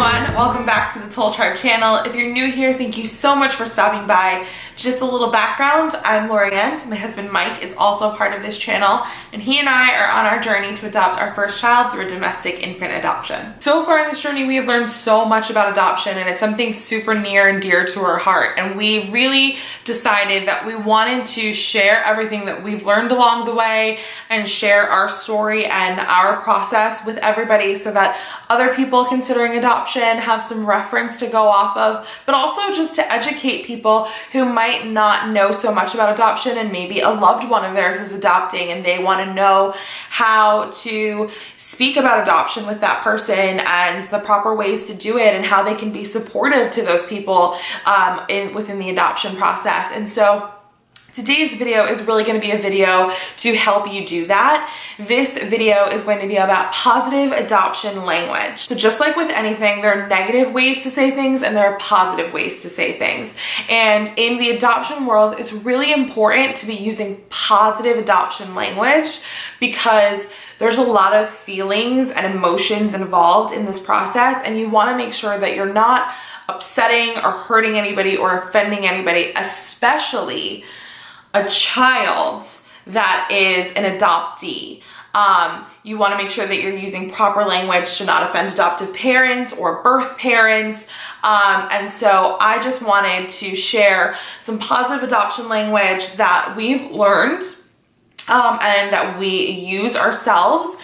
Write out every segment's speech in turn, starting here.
everyone, welcome back to the Toal Tribe channel. If you're new here, thank you so much for stopping by. Just a little background, I'm Laurient. My husband Mike is also part of this channel, and he and I are on our journey to adopt our first child through a domestic infant adoption. So far in this journey, we have learned so much about adoption, and it's something super near and dear to our heart. And we really decided that we wanted to share everything that we've learned along the way and share our story and our process with everybody so that other people considering adoption have some reference to go off of, but also just to educate people who might not know so much about adoption and maybe a loved one of theirs is adopting and they want to know how to speak about adoption with that person and the proper ways to do it and how they can be supportive to those people within the adoption process. And so today's video is really going to be a video to help you do that. This video is going to be about positive adoption language. So just like with anything, there are negative ways to say things and there are positive ways to say things. And in the adoption world, it's really important to be using positive adoption language because there's a lot of feelings and emotions involved in this process, and you want to make sure that you're not upsetting or hurting anybody or offending anybody, especially a child that is an adoptee. You want to make sure that you're using proper language to not offend adoptive parents or birth parents. And so I just wanted to share some positive adoption language that we've learned and that we use ourselves.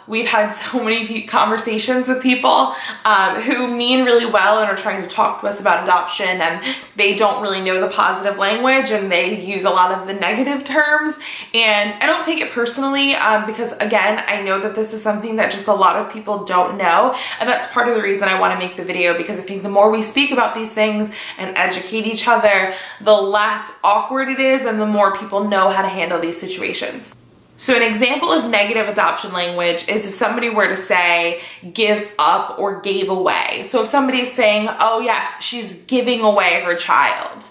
We've had so many conversations with people who mean really well and are trying to talk to us about adoption, and they don't really know the positive language and they use a lot of the negative terms. And I don't take it personally because, again, I know that this is something that just a lot of people don't know, and that's part of the reason I want to make the video, because I think the more we speak about these things and educate each other, the less awkward it is and the more people know how to handle these situations. So an example of negative adoption language is if somebody were to say give up or gave away. So if somebody's saying, oh yes, she's giving away her child.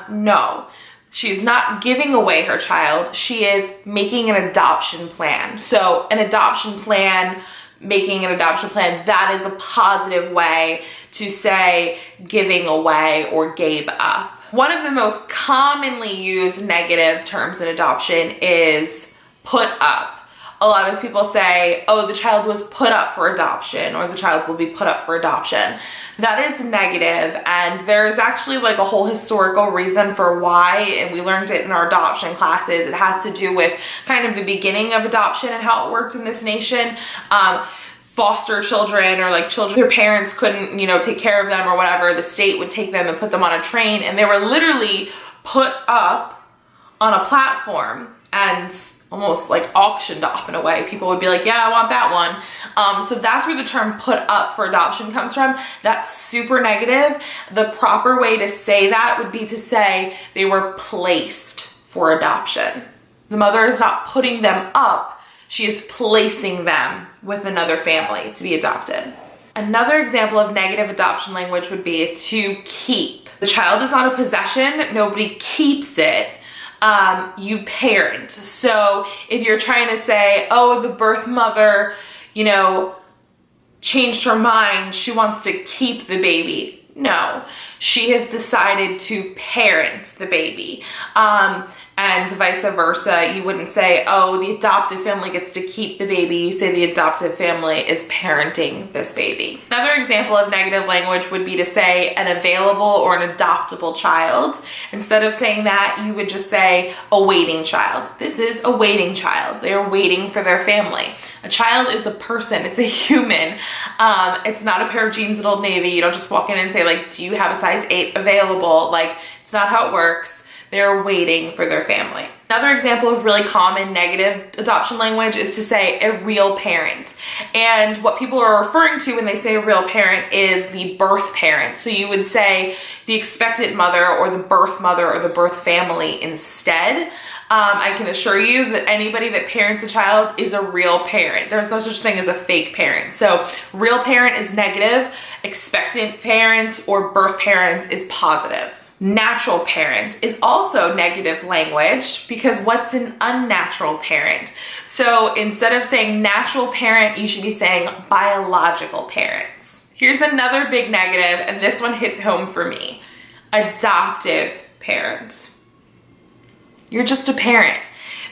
No, she's not giving away her child. She is making an adoption plan. So an adoption plan, making an adoption plan, that is a positive way to say giving away or gave up. One of the most commonly used negative terms in adoption is put up. A lot of people say, oh, the child was put up for adoption, or the child will be put up for adoption. That is negative, and there's actually like a whole historical reason for why, and we learned it in our adoption classes. It has to do with kind of the beginning of adoption and how it worked in this nation. Foster children, or like children their parents couldn't, take care of them or whatever, the state would take them and put them on a train, and they were literally put up on a platform and almost like auctioned off in a way. People would be like, yeah, I want that one. So that's where the term put up for adoption comes from. That's super negative. The proper way to say that would be to say they were placed for adoption. The mother is not putting them up, she is placing them with another family to be adopted. Another example of negative adoption language would be to keep. The child is not a possession, nobody keeps it. You parent. So if you're trying to say, oh, the birth mother, changed her mind, she wants to keep the baby. No, she has decided to parent the baby. And vice versa. You wouldn't say, oh, the adoptive family gets to keep the baby. You say the adoptive family is parenting this baby. Another example of negative language would be to say an available or an adoptable child. Instead of saying that, you would just say a waiting child. This is a waiting child. They are waiting for their family. A child is a person. It's a human. It's not a pair of jeans at Old Navy. You don't just walk in and say, like, do you have a size 8 available? Like, it's not how it works. They're waiting for their family. Another example of really common negative adoption language is to say a real parent. And what people are referring to when they say a real parent is the birth parent. So you would say the expectant mother or the birth mother or the birth family instead. I can assure you that anybody that parents a child is a real parent. There's no such thing as a fake parent. So real parent is negative, expectant parents or birth parents is positive. Natural parent is also negative language because what's an unnatural parent? So instead of saying natural parent, you should be saying biological parents. Here's another big negative, and this one hits home for me. Adoptive parents. You're just a parent.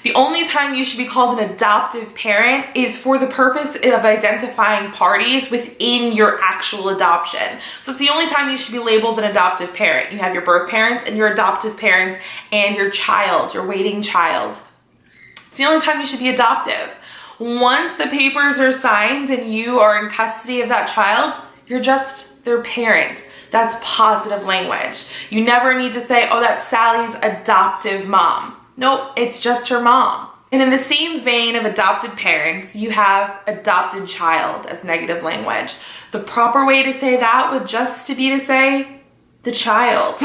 The only time you should be called an adoptive parent is for the purpose of identifying parties within your actual adoption. So it's the only time you should be labeled an adoptive parent. You have your birth parents and your adoptive parents and your child, your waiting child. It's the only time you should be adoptive. Once the papers are signed and you are in custody of that child, you're just their parent. That's positive language. You never need to say, oh, that's Sally's adoptive mom. Nope, it's just her mom. And in the same vein of adopted parents, you have adopted child as negative language. The proper way to say that would just be to say the child.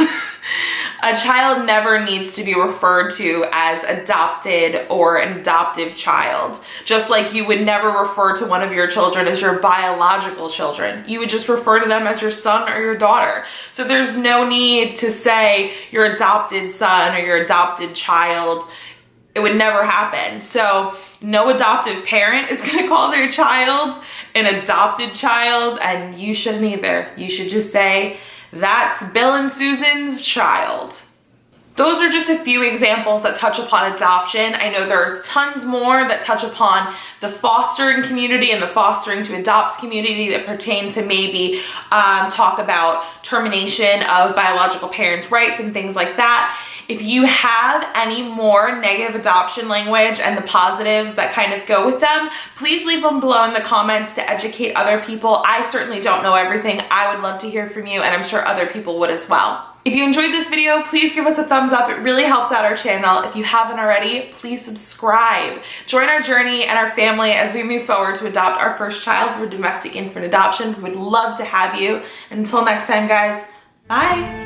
A child never needs to be referred to as adopted or an adoptive child. Just like you would never refer to one of your children as your biological children. You would just refer to them as your son or your daughter. So there's no need to say your adopted son or your adopted child. It would never happen. So no adoptive parent is going to call their child an adopted child, and you shouldn't either. You should just say, that's Bill and Susan's child. Those are just a few examples that touch upon adoption. I know there's tons more that touch upon the fostering community and the fostering to adopt community that pertain to maybe talk about termination of biological parents' rights and things like that. If you have any more negative adoption language and the positives that kind of go with them, please leave them below in the comments to educate other people. I certainly don't know everything. I would love to hear from you, and I'm sure other people would as well. If you enjoyed this video, please give us a thumbs up. It really helps out our channel. If you haven't already, please subscribe. Join our journey and our family as we move forward to adopt our first child through domestic infant adoption. We would love to have you. Until next time, guys, bye.